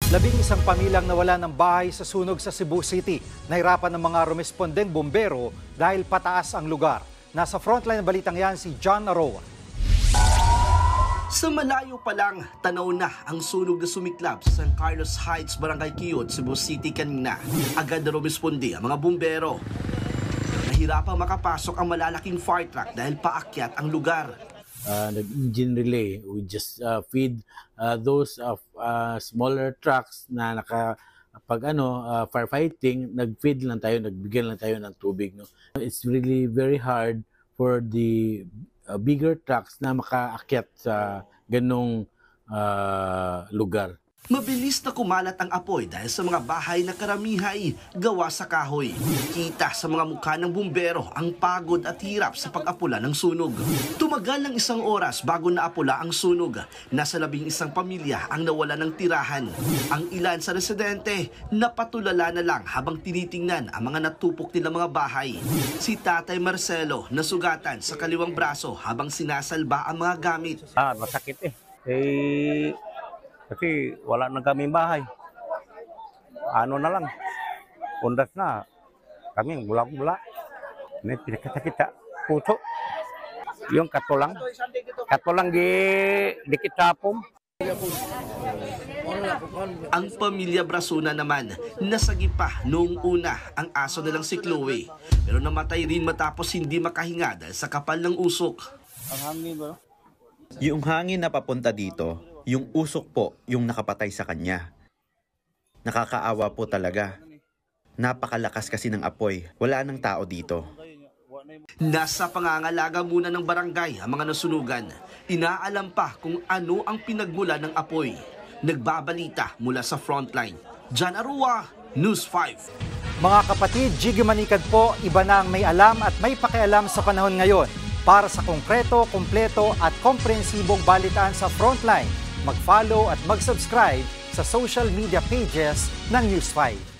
11 pamilyang nawala ng bahay sa sunog sa Cebu City. Nahirapan ng mga rumespondeng bumbero dahil pataas ang lugar. Nasa frontline ng balitang yan si John Aroa. Sa malayo pa lang, tanaw na ang sunog na sumiklab sa San Carlos Heights, Barangay Quiyot, Cebu City kanina. Agad na rumesponde ang mga bumbero. Nahirapang makapasok ang malalaking fire truck dahil paakyat ang lugar. Nag-engine relay. We just feed those smaller trucks na firefighting, nag-feed lang tayo, nagbigyan lang tayo ng tubig. No? It's really very hard for the bigger trucks na makaakyat sa ganong lugar. Mabilis na kumalat ang apoy dahil sa mga bahay na karamihay gawa sa kahoy. Kita sa mga mukha ng bumbero ang pagod at hirap sa pag-apula ng sunog. Tumagal ng 1 oras bago naapula ang sunog. Nasa 11 pamilya ang nawala ng tirahan. Ang ilan sa residente napatulala na lang habang tinitingnan ang mga natupok nilang mga bahay. Si Tatay Marcelo nasugatan sa kaliwang braso habang sinasalba ang mga gamit. Masakit kasi wala na kaming bahay. Ano na lang, undas na. Kami bula-bula. May pinakita-kita. Puso. Yung katulang di kitapom. Ang pamilya Brasona naman, nasagi pa noong una ang aso nilang si Chloe. Pero namatay rin matapos hindi makahinga dahil sa kapal ng usok. Yung hangin na papunta dito, yung usok po yung nakapatay sa kanya. Nakakaawa po talaga. Napakalakas kasi ng apoy. Wala nang tao dito. Nasa pangangalaga muna ng barangay ang mga nasunugan. Inaalam pa kung ano ang pinagmula ng apoy. Nagbabalita mula sa frontline. John Arua, News 5. Mga kapatid, Jiggy Manikad po, iba na ang may alam at may pakialam sa panahon ngayon. Para sa konkreto, kumpleto at komprehensibong balitaan sa frontline, mag-follow at mag-subscribe sa social media pages ng News 5.